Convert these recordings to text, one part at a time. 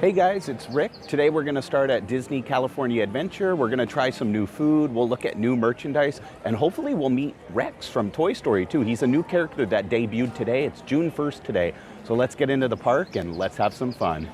Hey guys, it's Rick. Today we're going to start at Disney California Adventure. We're going to try some new food, we'll look at new merchandise, and hopefully we'll meet Rex from Toy Story too. He's a new character that debuted today. It's June 1st today. So let's get into the park and let's have some fun.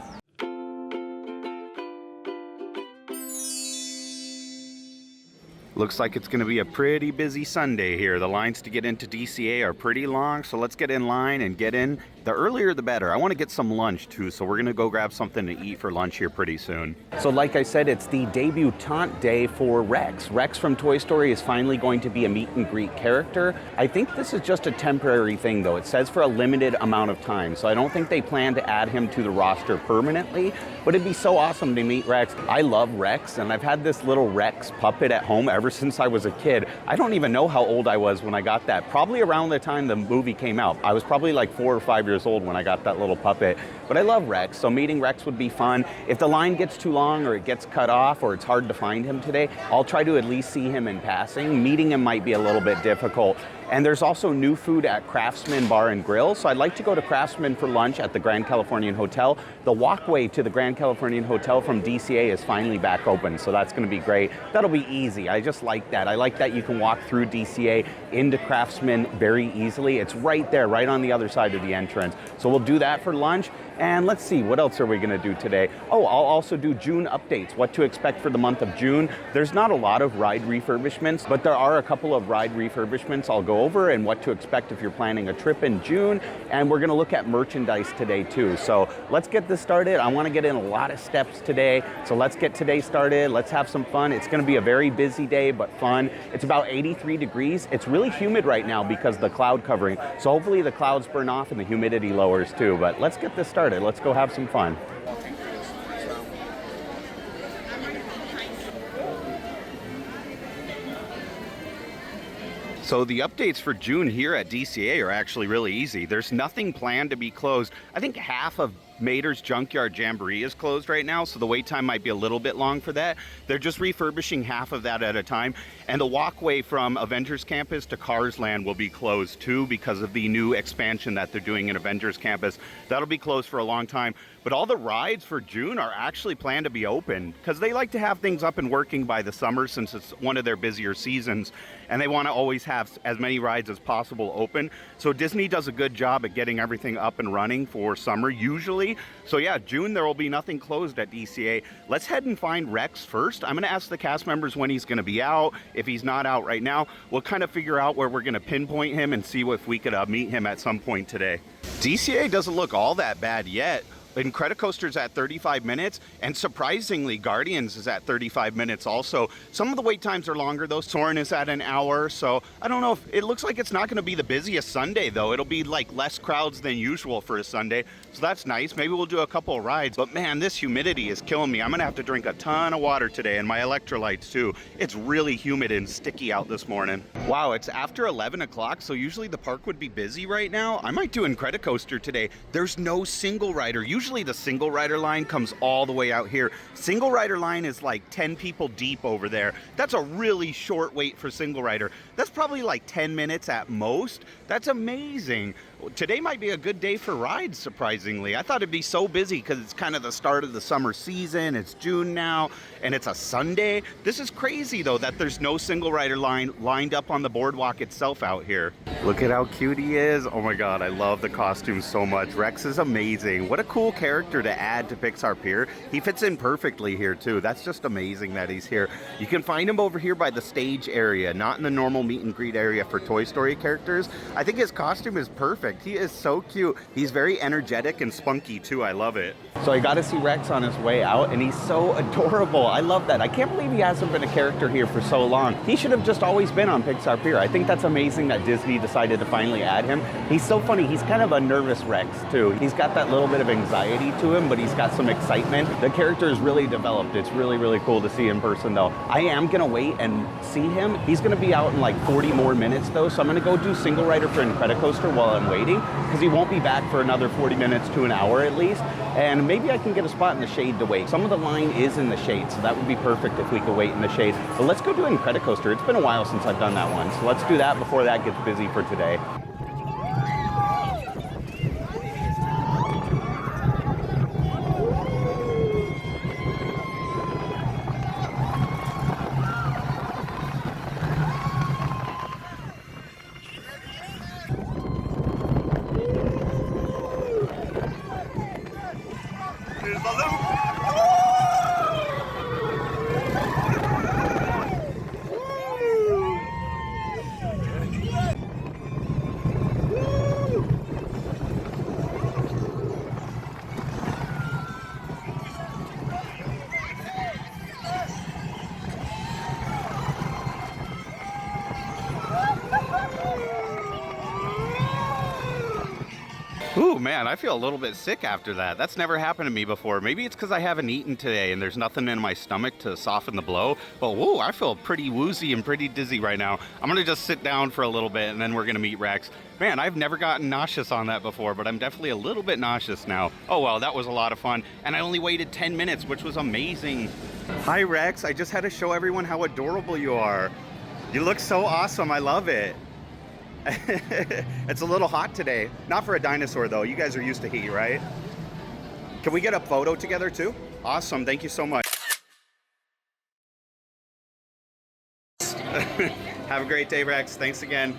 Looks like it's going to be a pretty busy Sunday here. The lines to get into DCA are pretty long, so let's get in line and get in. The earlier the better. I want to get some lunch too, so we're going to go grab something to eat for lunch here pretty soon. So like I said, it's the debutante day for Rex. Rex from Toy Story is finally going to be a meet and greet character. I think this is just a temporary thing though. It says for a limited amount of time, so I don't think they plan to add him to the roster permanently, but it'd be so awesome to meet Rex. I love Rex, and I've had this little Rex puppet at home ever since I was a kid. I don't even know how old I was when I got that. Probably around the time the movie came out. I was probably like 4 or 5 years old when I got that little puppet. But I love Rex, so meeting Rex would be fun. If the line gets too long or it gets cut off or it's hard to find him today, I'll try to at least see him in passing. Meeting him might be a little bit difficult. And there's also new food at Craftsman Bar and Grill. So I'd like to go to Craftsman for lunch at the Grand Californian Hotel. The walkway to the Grand Californian Hotel from DCA is finally back open, so that's gonna be great. That'll be easy. I just like that. I like that you can walk through DCA into Craftsman very easily. It's right there, right on the other side of the entrance. So we'll do that for lunch. And let's see, what else are we gonna do today? Oh, I'll also do June updates, what to expect for the month of June. There's not a lot of ride refurbishments, but there are a couple of ride refurbishments I'll go over and what to expect if you're planning a trip in June. And we're gonna look at merchandise today too. So let's get this started. I wanna get in a lot of steps today. So let's get today started. Let's have some fun. It's gonna be a very busy day, but fun. It's about 83 degrees. It's really humid right now because of the cloud covering. So hopefully the clouds burn off and the humidity lowers too. But let's get this started. Let's go have some fun. So the updates for June here at DCA are actually really easy. There's nothing planned to be closed. I think half of Mater's Junkyard Jamboree is closed right now, so the wait time might be a little bit long for that. They're just refurbishing half of that at a time. And the walkway from Avengers Campus to Cars Land will be closed too because of the new expansion that they're doing in Avengers Campus. That'll be closed for a long time. But all the rides for June are actually planned to be open because they like to have things up and working by the summer since it's one of their busier seasons, and they want to always have as many rides as possible open. So Disney does a good job at getting everything up and running for summer usually. So yeah, June there will be nothing closed at DCA. Let's head and find Rex first. I'm going to ask the cast members when he's going to be out. If he's not out right now, we'll kind of figure out where we're going to pinpoint him and see if we could meet him at some point today. DCA doesn't look all that bad yet. Incredicoaster's at 35 minutes, and surprisingly, Guardians is at 35 minutes also. Some of the wait times are longer though. Soarin' is at an hour, so I don't know if it looks like it's not going to be the busiest Sunday though. It'll be like less crowds than usual for a Sunday, so that's nice. Maybe we'll do a couple of rides, but man, this humidity is killing me. I'm gonna have to drink a ton of water today and my electrolytes too. It's really humid and sticky out this morning. Wow, it's after 11 o'clock, so usually the park would be busy right now. I might do Incredicoaster today. There's no single rider. Usually the single rider line comes all the way out here. Single rider line is like 10 people deep over there. That's a really short wait for single rider. That's probably like 10 minutes at most. That's amazing. Today might be a good day for rides, surprisingly. I thought it'd be so busy because it's kind of the start of the summer season. It's June now, and it's a Sunday. This is crazy, though, that there's no single rider line lined up on the boardwalk itself out here. Look at how cute he is. Oh my God, I love the costume so much. Rex is amazing. What a cool character to add to Pixar Pier. He fits in perfectly here, too. That's just amazing that he's here. You can find him over here by the stage area, not in the normal meet and greet area for Toy Story characters. I think his costume is perfect. He is so cute. He's very energetic and spunky too. I love it. So I got to see Rex on his way out, and he's so adorable. I love that. I can't believe he hasn't been a character here for so long. He should have just always been on Pixar Pier. I think that's amazing that Disney decided to finally add him. He's so funny. He's kind of a nervous Rex too. He's got that little bit of anxiety to him, but he's got some excitement. The character is really developed. It's really, really cool to see in person though. I am gonna wait and see him. He's gonna be out in like 40 more minutes though, so I'm gonna go do single rider for Incredicoaster while I'm waiting, because he won't be back for another 40 minutes to an hour at least. And maybe I can get a spot in the shade to wait. Some of the line is in the shade, so that would be perfect if we could wait in the shade. But let's go do Incredicoaster. It's been a while since I've done that one, so let's do that before that gets busy for today. There's a little... Ooh, man, I feel a little bit sick after that. That's never happened to me before. Maybe it's because I haven't eaten today and there's nothing in my stomach to soften the blow. But whoa, I feel pretty woozy and pretty dizzy right now. I'm gonna just sit down for a little bit and then we're gonna meet Rex. Man, I've never gotten nauseous on that before, but I'm definitely a little bit nauseous now. Oh well, that was a lot of fun. And I only waited 10 minutes, which was amazing. Hi Rex, I just had to show everyone how adorable you are. You look so awesome, I love it. It's a little hot today. Not for a dinosaur though. You guys are used to heat, right? Can we get a photo together too? Awesome, thank you so much. Have a great day, Rex. Thanks again.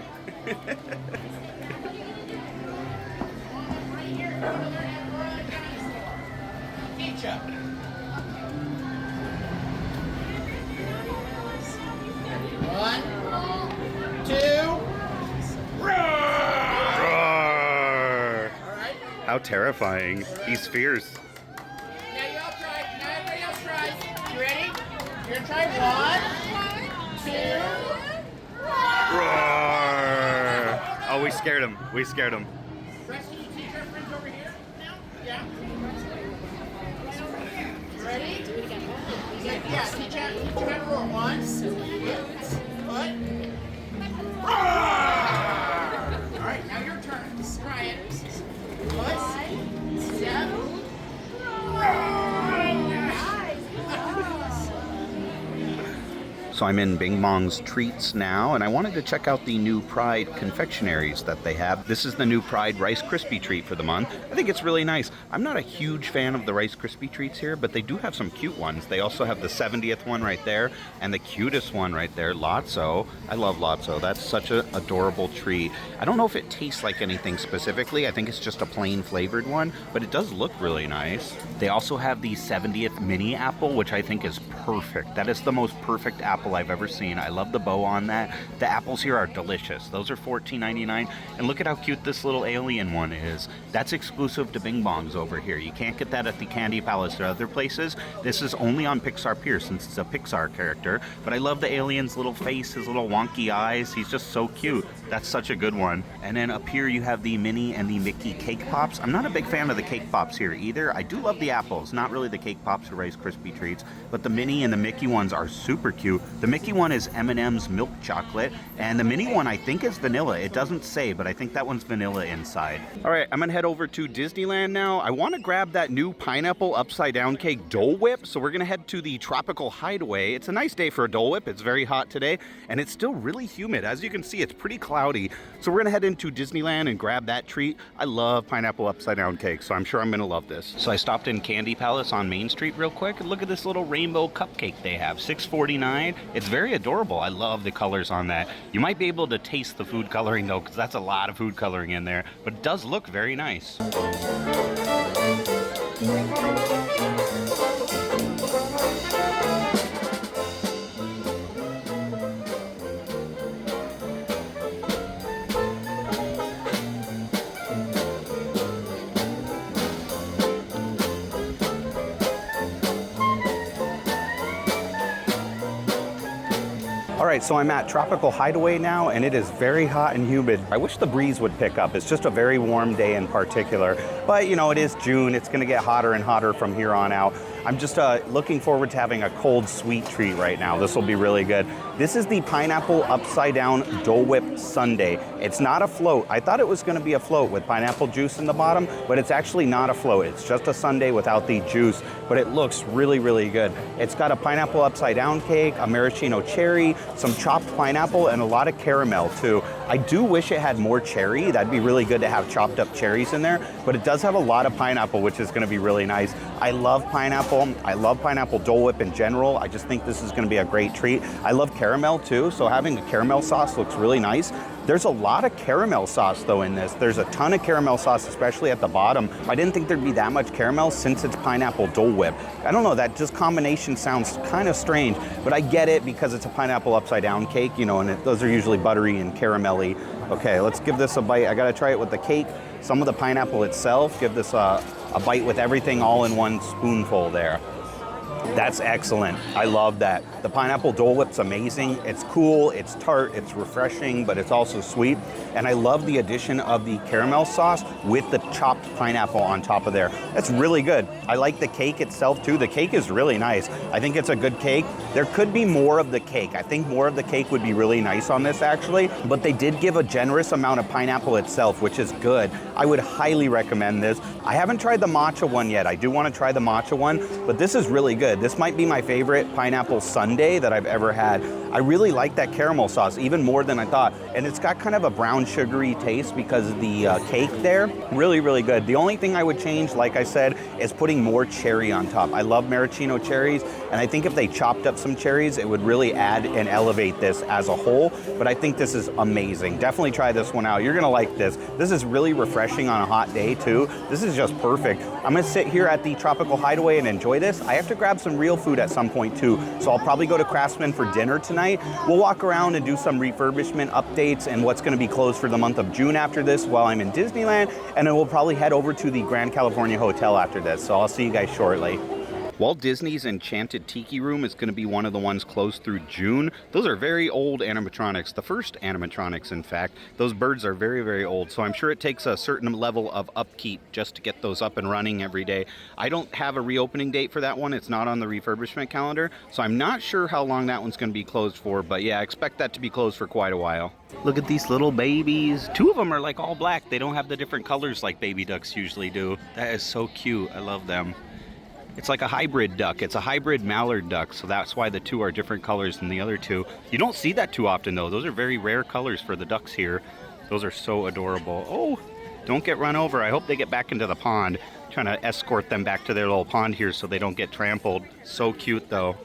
One, two. Roar! Alright. How terrifying. He's fierce. Now you all try. Now everybody else tries. You ready? You're gonna try one, two. Roar! Oh, we scared him. We scared him. Rest of you teach our friends over here now? Yeah. You ready? Do it again. Yeah, teach them how to roar. One, foot. Alright, now your turn. Try it. Foot, step. So I'm in Bing Bong's Treats now, and I wanted to check out the new Pride confectionaries that they have. This is the new Pride Rice Krispie treat for the month. I think it's really nice. I'm not a huge fan of the Rice Krispie treats here, but they do have some cute ones. They also have the 70th one right there, and the cutest one right there, Lotso. I love Lotso. That's such an adorable treat. I don't know if it tastes like anything specifically. I think it's just a plain flavored one, but it does look really nice. They also have the 70th mini apple, which I think is perfect. That is the most perfect apple I've ever seen. I love the bow on that. The apples here are delicious. Those are $14.99. And look at how cute this little alien one is. That's exclusive to Bing Bong's over here. You can't get that at the Candy Palace or other places. This is only on Pixar Pier since it's a Pixar character. But I love the alien's little face, his little wonky eyes. He's just so cute. That's such a good one. And then up here you have the Minnie and the Mickey Cake Pops. I'm not a big fan of the Cake Pops here either. I do love the apples, not really the Cake Pops or Rice Krispie treats, but the Minnie and the Mickey ones are super cute. The Mickey one is M&M's milk chocolate, and the Minnie one I think is vanilla. It doesn't say, but I think that one's vanilla inside. All right, I'm gonna head over to Disneyland now. I wanna grab that new pineapple upside down cake Dole Whip, so we're gonna head to the Tropical Hideaway. It's a nice day for a Dole Whip. It's very hot today, and it's still really humid. As you can see, it's pretty cloudy. So we're gonna head into Disneyland and grab that treat. I love pineapple upside down cake, so I'm sure I'm gonna love this. So I stopped in Candy Palace on Main Street real quick, and look at this little rainbow cupcake they have, $6.49. It's very adorable. I love the colors on that. You might be able to taste the food coloring though, because that's a lot of food coloring in there, but it does look very nice. All right, so I'm at Tropical Hideaway now, and it is very hot and humid. I wish the breeze would pick up. It's just a very warm day in particular. But, you know, it is June. It's going to get hotter and hotter from here on out. I'm just looking forward to having a cold, sweet treat right now. This will be really good. This is the pineapple upside down Dole Whip Sundae. It's not a float. I thought it was going to be a float with pineapple juice in the bottom, but it's actually not a float. It's just a sundae without the juice, but it looks really, really good. It's got a pineapple upside down cake, a maraschino cherry, some chopped pineapple, and a lot of caramel too. I do wish it had more cherry. That'd be really good to have chopped up cherries in there, but it does have a lot of pineapple, which is going to be really nice. I love pineapple. I love pineapple Dole Whip in general. I just think this is going to be a great treat. I love caramel too, so having a caramel sauce looks really nice. There's a lot of caramel sauce though in this. There's a ton of caramel sauce, especially at the bottom. I didn't think there'd be that much caramel since it's pineapple Dole Whip. I don't know, that just combination sounds kind of strange, but I get it because it's a pineapple upside down cake, you know, and those are usually buttery and caramelly. Okay, let's give this a bite. I gotta try it with the cake, some of the pineapple itself. Give this a bite with everything all in one spoonful there. That's excellent. I love that. The pineapple Dole Whip's amazing. It's cool, it's tart, it's refreshing, but it's also sweet. And I love the addition of the caramel sauce with the chopped pineapple on top of there. That's really good. I like the cake itself too. The cake is really nice. I think it's a good cake. There could be more of the cake. I think more of the cake would be really nice on this actually, but they did give a generous amount of pineapple itself, which is good. I would highly recommend this. I haven't tried the matcha one yet. I do want to try the matcha one, but this is really good. This might be my favorite pineapple sundae that I've ever had. I really like that caramel sauce, even more than I thought. And it's got kind of a brown sugary taste because of the cake there. Really, really good. The only thing I would change, like I said, is putting more cherry on top. I love maraschino cherries, and I think if they chopped up some cherries, it would really add and elevate this as a whole. But I think this is amazing. Definitely try this one out. You're gonna like this. This is really refreshing on a hot day too. This is just perfect. I'm gonna sit here at the Tropical Hideaway and enjoy this. I have to grab some real food at some point too, so I'll probably go to Craftsman for dinner tonight. We'll walk around and do some refurbishment updates and what's going to be closed for the month of June after this while I'm in Disneyland, and then we'll probably head over to the Grand Californian Hotel after this, so I'll see you guys shortly. Walt Disney's Enchanted Tiki Room is going to be one of the ones closed through June. Those are very old animatronics, the first animatronics in fact. Those birds are very, very old, so I'm sure it takes a certain level of upkeep just to get those up and running every day. I don't have a reopening date for that one. It's not on the refurbishment calendar, so I'm not sure how long that one's going to be closed for, but yeah, I expect that to be closed for quite a while. Look at these little babies. Two of them are like all black. They don't have the different colors like baby ducks usually do. That is so cute. I love them. It's like a hybrid duck. It's a hybrid mallard duck, so that's why the two are different colors than the other two. You don't see that too often though. Those are very rare colors for the ducks here. Those are so adorable. Oh, don't get run over. I hope they get back into the pond. I'm trying to escort them back to their little pond here so they don't get trampled. So cute though.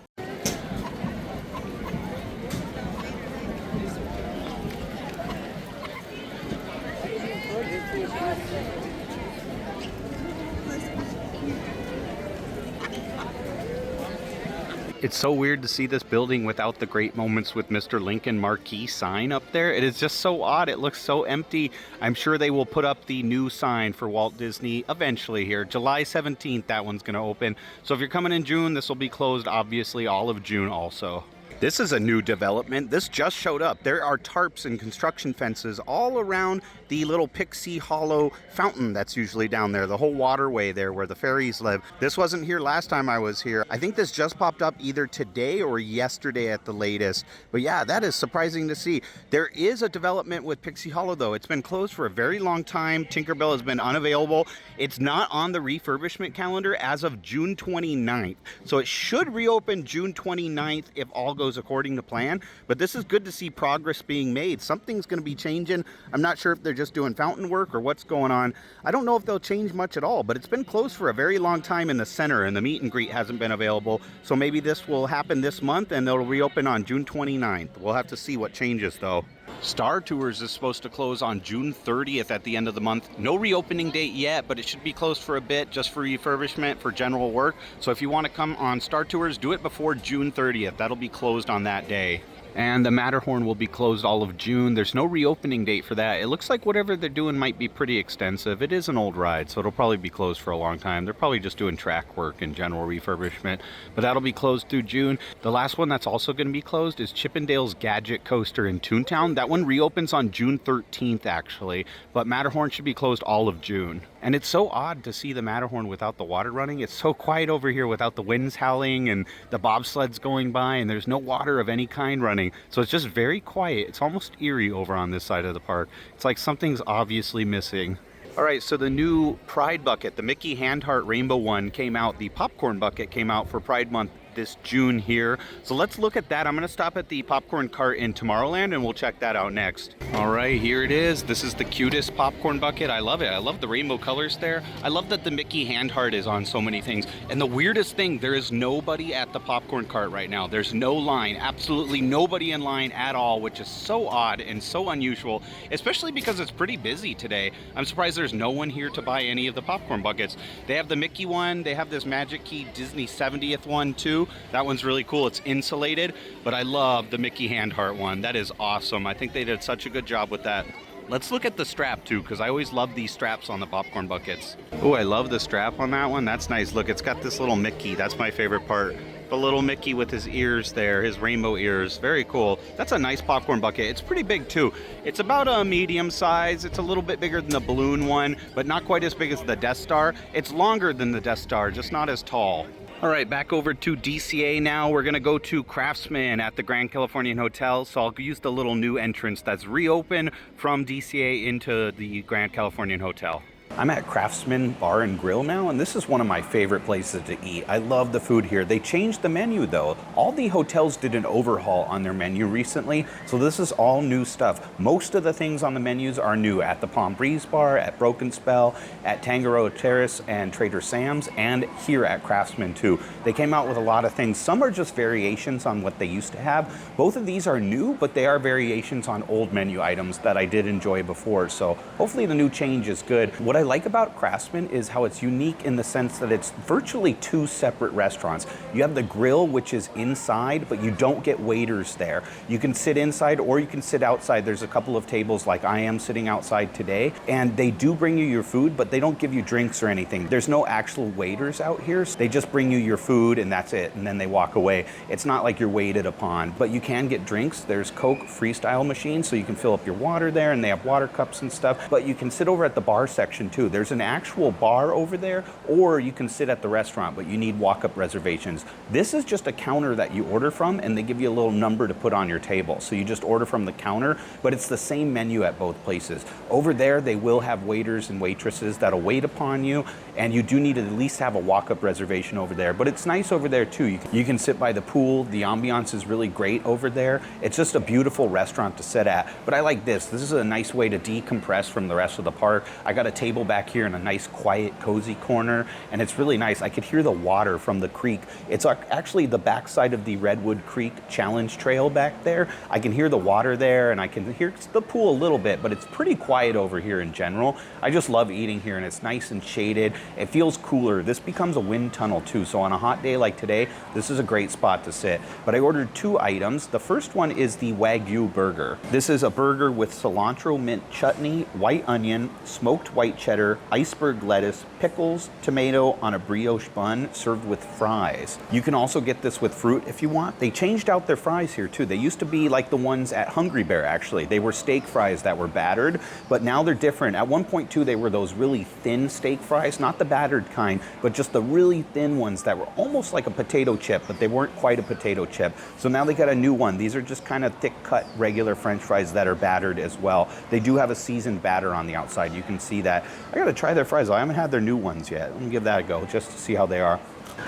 It's so weird to see this building without the Great Moments with Mr. Lincoln marquee sign up there. It is just so odd. It looks so empty. I'm sure they will put up the new sign for Walt Disney eventually here. July 17th, that one's going to open. So if you're coming in June, this will be closed, obviously, all of June also. This is a new development. This just showed up. There are tarps and construction fences all around the little Pixie Hollow fountain that's usually down there, the whole waterway there where the fairies live. This wasn't here last time I was here. I think this just popped up either today or yesterday at the latest. But yeah, that is surprising to see. There is a development with Pixie Hollow though. It's been closed for a very long time. Tinkerbell has been unavailable. It's not on the refurbishment calendar as of June 29th. So it should reopen June 29th if all goes according to plan, but this is good to see progress being made. Something's going to be changing. I'm not sure if they're just doing fountain work or what's going on. I don't know if they'll change much at all, but it's been closed for a very long time in the center and the meet and greet hasn't been available. So maybe this will happen this month and it'll reopen on June 29th. We'll have to see what changes though. Star Tours is supposed to close on June 30th at the end of the month. No reopening date yet, but it should be closed for a bit just for refurbishment for general work. So if you want to come on Star Tours, do it before June 30th. That'll be closed on that day. And the Matterhorn will be closed all of June. There's no reopening date for that. It looks like whatever they're doing might be pretty extensive. It is an old ride, so it'll probably be closed for a long time. They're probably just doing track work and general refurbishment, but that'll be closed through June. The last one that's also going to be closed is Chippendale's Gadget Coaster in Toontown. That one reopens on June 13th, actually, but Matterhorn should be closed all of June. And it's so odd to see the Matterhorn without the water running. It's so quiet over here without the winds howling and the bobsleds going by, and there's no water of any kind running. So it's just very quiet. It's almost eerie over on this side of the park. It's like something's obviously missing. All right, so the new Pride bucket, the Mickey Hand Heart Rainbow one came out. The popcorn bucket came out for Pride Month this June here. So let's look at that. I'm gonna stop at the popcorn cart in Tomorrowland and we'll check that out next. All right, here it is. This is the cutest popcorn bucket. I love it. I love the rainbow colors there. I love that the Mickey hand heart is on so many things. And the weirdest thing, there is nobody at the popcorn cart right now. There's no line, absolutely nobody in line at all, which is so odd and so unusual, especially because it's pretty busy today. I'm surprised there's no one here to buy any of the popcorn buckets. They have the Mickey one, they have this Magic Key Disney 70th one too. That one's really cool. It's insulated, but I love the Mickey hand heart one. That is awesome. I think they did such a good job with that. Let's look at the strap too, because I always love these straps on the popcorn buckets. Oh, I love the strap on that one. That's nice. Look, it's got this little Mickey. That's my favorite part. The little Mickey with his ears there, his rainbow ears. Very cool. That's a nice popcorn bucket. It's pretty big too. It's about a medium size. It's a little bit bigger than the balloon one, but not quite as big as the Death Star. It's longer than the Death Star, just not as tall. All right, back over to DCA now. We're gonna go to Craftsman at the Grand Californian Hotel. So I'll use the little new entrance that's reopened from DCA into the Grand Californian Hotel. I'm at Craftsman Bar and Grill now, and this is one of my favorite places to eat. I love the food here. They changed the menu though. All the hotels did an overhaul on their menu recently, so this is all new stuff. Most of the things on the menus are new at the Palm Breeze Bar, at Broken Spell, at Tangaroa Terrace and Trader Sam's, and here at Craftsman too. They came out with a lot of things. Some are just variations on what they used to have. Both of these are new, but they are variations on old menu items that I did enjoy before, so hopefully the new change is good. What I like about Craftsman is how it's unique in the sense that it's virtually two separate restaurants. You have the grill, which is inside, but you don't get waiters there. You can sit inside or you can sit outside. There's a couple of tables like I am sitting outside today, and they do bring you your food, but they don't give you drinks or anything. There's no actual waiters out here. They just bring you your food and that's it, and then they walk away. It's not like you're waited upon, but you can get drinks. There's Coke freestyle machines, so you can fill up your water there, and they have water cups and stuff, but you can sit over at the bar section too. There's an actual bar over there, or you can sit at the restaurant, but you need walk-up reservations. This is just a counter that you order from, and they give you a little number to put on your table. So you just order from the counter, but it's the same menu at both places. Over there, they will have waiters and waitresses that'll wait upon you, and you do need to at least have a walk-up reservation over there. But it's nice over there too. You can sit by the pool. The ambiance is really great over there. It's just a beautiful restaurant to sit at. But I like this. This is a nice way to decompress from the rest of the park. I got a table back here in a nice, quiet, cozy corner, and it's really nice. I could hear the water from the creek. It's actually the backside of the Redwood Creek Challenge Trail back there. I can hear the water there, and I can hear the pool a little bit, but it's pretty quiet over here in general. I just love eating here, and it's nice and shaded. It feels cooler. This becomes a wind tunnel too, so on a hot day like today, this is a great spot to sit. But I ordered two items. The first one is the Wagyu Burger. This is a burger with cilantro mint chutney, white onion, smoked white cheddar, iceberg lettuce, pickles, tomato on a brioche bun served with fries. You can also get this with fruit if you want. They changed out their fries here too. They used to be like the ones at Hungry Bear actually. They were steak fries that were battered, but now they're different. At one point too, they were those really thin steak fries, not the battered kind, but just the really thin ones that were almost like a potato chip, but they weren't quite a potato chip. So now they got a new one. These are just kind of thick cut regular French fries that are battered as well. They do have a seasoned batter on the outside. You can see that. I gotta try their fries. I haven't had their new ones yet. Let me give that a go just to see how they are.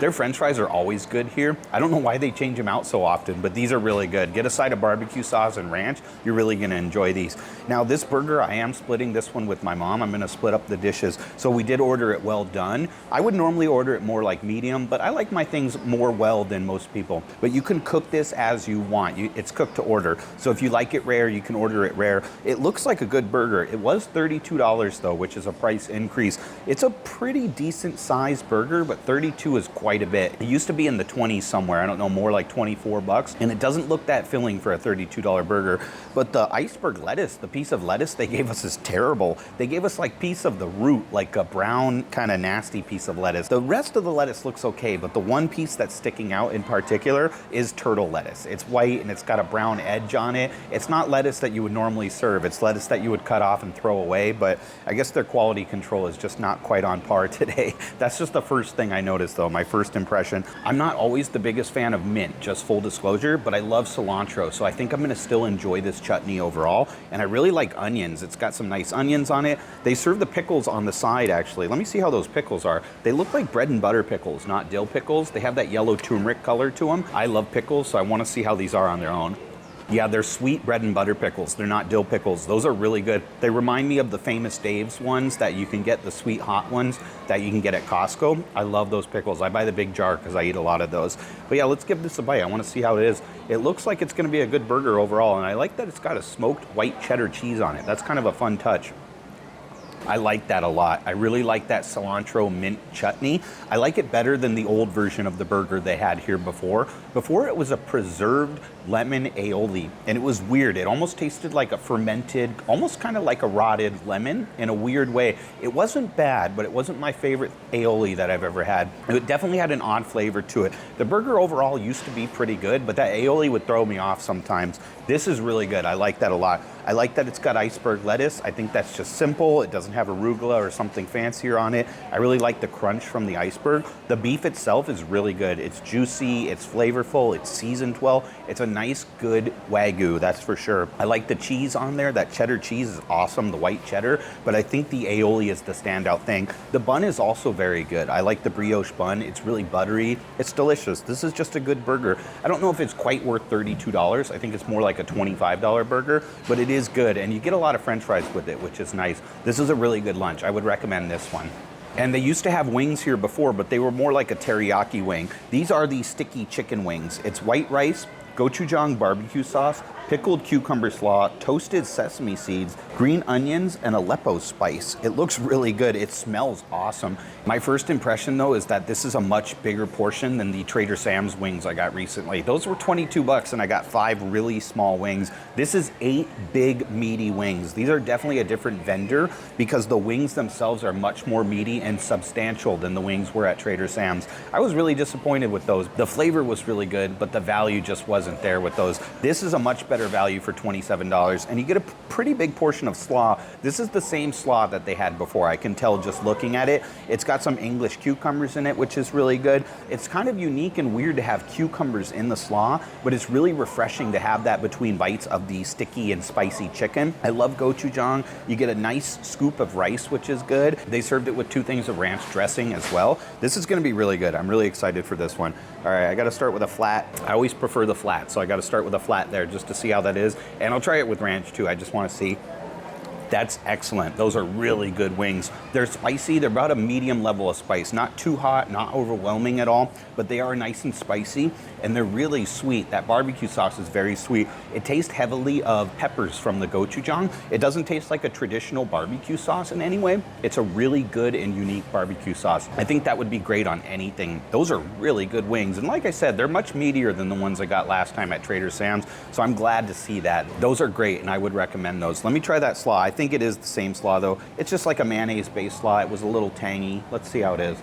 Their French fries are always good here. I don't know why they change them out so often, but these are really good. Get a side of barbecue sauce and ranch. You're really gonna enjoy these. Now this burger, I am splitting this one with my mom. I'm gonna split up the dishes. So we did order it well done. I would normally order it more like medium, but I like my things more well than most people. But you can cook this as you want. It's cooked to order. So if you like it rare, you can order it rare. It looks like a good burger. It was $32 though, which is a price increase. It's a pretty decent sized burger, but 32 is quite a bit. It used to be in the 20s somewhere, I don't know, more like 24 bucks, and it doesn't look that filling for a $32 burger. But the iceberg lettuce, the piece of lettuce they gave us is terrible. They gave us like piece of the root, like a brown kind of nasty piece of lettuce. The rest of the lettuce looks okay, but the one piece that's sticking out in particular is turtle lettuce. It's white and it's got a brown edge on it. It's not lettuce that you would normally serve. It's lettuce that you would cut off and throw away, but I guess their quality control is just not quite on par today. That's just the first thing I noticed though. My my first impression. I'm not always the biggest fan of mint, just full disclosure, but I love cilantro, so I think I'm gonna still enjoy this chutney overall. And I really like onions. It's got some nice onions on it. They serve the pickles on the side, actually. Let me see how those pickles are. They look like bread and butter pickles, not dill pickles. They have that yellow turmeric color to them. I love pickles, so I wanna see how these are on their own. Yeah, they're sweet bread and butter pickles. They're not dill pickles. Those are really good. They remind me of the Famous Dave's ones that you can get, the sweet hot ones that you can get at Costco. I love those pickles. I buy the big jar because I eat a lot of those. But yeah, let's give this a bite. I want to see how it is. It looks like it's going to be a good burger overall, and I like that it's got a smoked white cheddar cheese on it. That's kind of a fun touch. I like that a lot. I really like that cilantro mint chutney. I like it better than the old version of the burger they had here before. Before it was a preserved lemon aioli, and it was weird. It almost tasted like a fermented, almost kind of like a rotted lemon in a weird way. It wasn't bad, but it wasn't my favorite aioli that I've ever had. It definitely had an odd flavor to it. The burger overall used to be pretty good, but that aioli would throw me off sometimes. This is really good. I like that a lot. I like that it's got iceberg lettuce. I think that's just simple. It doesn't have arugula or something fancier on it. I really like the crunch from the iceberg. The beef itself is really good. It's juicy, it's flavorful, it's seasoned well. It's a nice, good Wagyu, that's for sure. I like the cheese on there. That cheddar cheese is awesome, the white cheddar, but I think the aioli is the standout thing. The bun is also very good. I like the brioche bun. It's really buttery. It's delicious. This is just a good burger. I don't know if it's quite worth $32. I think it's more like a $25 burger, but it is good, and you get a lot of French fries with it, which is nice. This is a really good lunch. I would recommend this one. And they used to have wings here before, but they were more like a teriyaki wing. These are the sticky chicken wings. It's white rice, gochujang barbecue sauce, pickled cucumber slaw, toasted sesame seeds, green onions, and Aleppo spice. It looks really good. It smells awesome. My first impression though is that this is a much bigger portion than the Trader Sam's wings I got recently. Those were 22 bucks and I got 5 really small wings. This is 8 big meaty wings. These are definitely a different vendor because the wings themselves are much more meaty and substantial than the wings were at Trader Sam's. I was really disappointed with those. The flavor was really good, but the value just wasn't there with those. This is a much better value for $27, and you get a pretty big portion of slaw. This is the same slaw that they had before. I can tell just looking at it. It's got some English cucumbers in it, which is really good. It's kind of unique and weird to have cucumbers in the slaw, but it's really refreshing to have that between bites of the sticky and spicy chicken. I love gochujang. You get a nice scoop of rice, which is good. They served it with 2 things of ranch dressing as well. This is going to be really good. I'm really excited for this one. All right, I got to start with a flat. I always prefer the flat, so I got to start with a flat there just to see how that is. And I'll try it with ranch too. I just want to see. That's excellent. Those are really good wings. They're spicy. They're about a medium level of spice. Not too hot, not overwhelming at all, but they are nice and spicy, and they're really sweet. That barbecue sauce is very sweet. It tastes heavily of peppers from the gochujang. It doesn't taste like a traditional barbecue sauce in any way. It's a really good and unique barbecue sauce. I think that would be great on anything. Those are really good wings. And like I said, they're much meatier than the ones I got last time at Trader Sam's, so I'm glad to see that. Those are great, and I would recommend those. Let me try that slaw. I think it is the same slaw though. It's just like a mayonnaise-based slaw. It was a little tangy. Let's see how it is.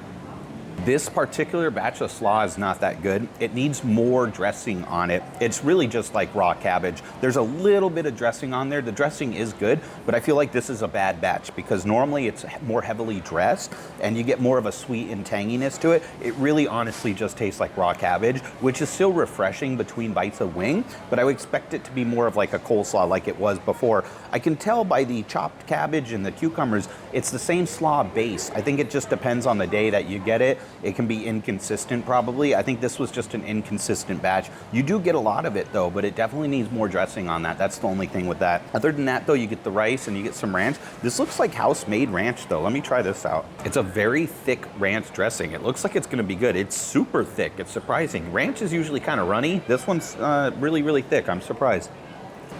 This particular batch of slaw is not that good. It needs more dressing on it. It's really just like raw cabbage. There's a little bit of dressing on there. The dressing is good, but I feel like this is a bad batch because normally it's more heavily dressed and you get more of a sweet and tanginess to it. It really honestly just tastes like raw cabbage, which is still refreshing between bites of wing, but I would expect it to be more of like a coleslaw like it was before. I can tell by the chopped cabbage and the cucumbers, it's the same slaw base. I think it just depends on the day that you get it. It can be inconsistent probably. I think this was just an inconsistent batch. You do get a lot of it though, but it definitely needs more dressing on that. That's the only thing with that. Other than that though, you get the rice and you get some ranch. This looks like house-made ranch though. Let me try this out. It's a very thick ranch dressing. It looks like it's gonna be good. It's super thick. It's surprising. Ranch is usually kind of runny. This one's really, really thick. I'm surprised.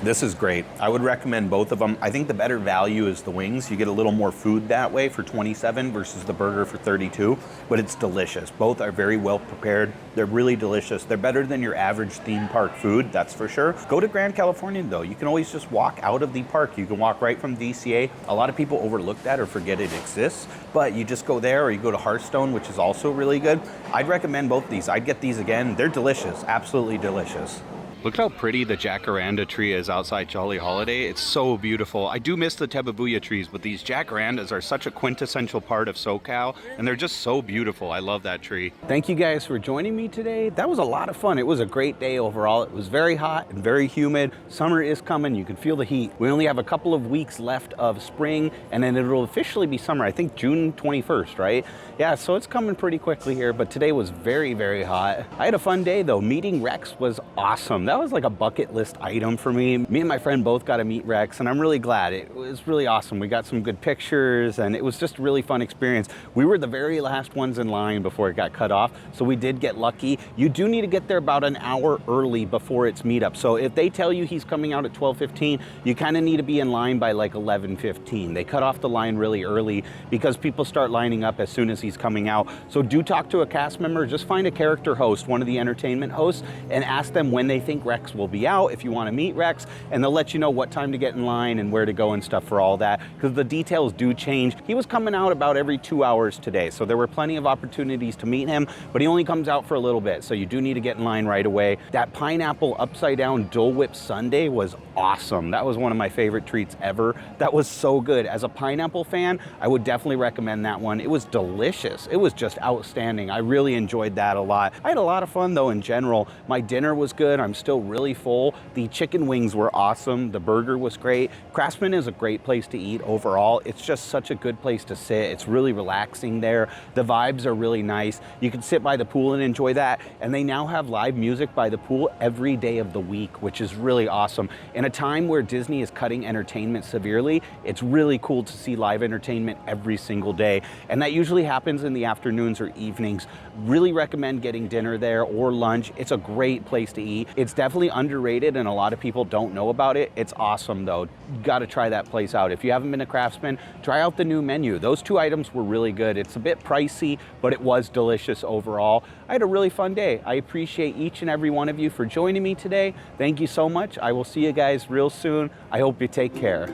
This is great. I would recommend both of them. I think the better value is the wings. You get a little more food that way for $27 versus the burger for $32, but it's delicious. Both are very well prepared. They're really delicious. They're better than your average theme park food, that's for sure. Go to Grand Californian though. You can always just walk out of the park. You can walk right from DCA. A lot of people overlook that or forget it exists, but you just go there or you go to Hearthstone, which is also really good. I'd recommend both these. I'd get these again. They're delicious, absolutely delicious. Look how pretty the jacaranda tree is outside Jolly Holiday. It's so beautiful. I do miss the Tababuya trees, but these jacarandas are such a quintessential part of SoCal, and they're just so beautiful. I love that tree. Thank you guys for joining me today. That was a lot of fun. It was a great day overall. It was very hot and very humid. Summer is coming. You can feel the heat. We only have a couple of weeks left of spring, and then it'll officially be summer. I think June 21st, right? Yeah, so it's coming pretty quickly here, but today was very, very hot. I had a fun day though. Meeting Rex was awesome. That was like a bucket list item for me. Me and my friend both got to meet Rex, and I'm really glad. It was really awesome. We got some good pictures, and it was just a really fun experience. We were the very last ones in line before it got cut off, so we did get lucky. You do need to get there about an hour early before its meetup. So if they tell you he's coming out at 12:15, you kind of need to be in line by like 11:15. They cut off the line really early because people start lining up as soon as he's coming out. So do talk to a cast member. Just find a character host, one of the entertainment hosts, and ask them when they think Rex will be out if you want to meet Rex, and they'll let you know what time to get in line and where to go and stuff for all that, because the details do change. He was coming out about every 2 hours today, so there were plenty of opportunities to meet him, but he only comes out for a little bit, so you do need to get in line right away. That pineapple upside down Dole Whip sundae was awesome. That was one of my favorite treats ever. That was so good. As a pineapple fan, I would definitely recommend that one. It was delicious. It was just outstanding. I really enjoyed that a lot. I had a lot of fun though in general. My dinner was good. I'm still really full. The chicken wings were awesome. The burger was great. Craftsman is a great place to eat overall. It's just such a good place to sit. It's really relaxing there. The vibes are really nice. You can sit by the pool and enjoy that. And they now have live music by the pool every day of the week, which is really awesome. In a time where Disney is cutting entertainment severely, it's really cool to see live entertainment every single day. And that usually happens in the afternoons or evenings. Really recommend getting dinner there or lunch. It's a great place to eat. It's definitely underrated and a lot of people don't know about it. It's awesome though. You gotta try that place out. If you haven't been to Craftsman, try out the new menu. Those two items were really good. It's a bit pricey, but it was delicious overall. I had a really fun day. I appreciate each and every one of you for joining me today. Thank you so much. I will see you guys real soon. I hope you take care.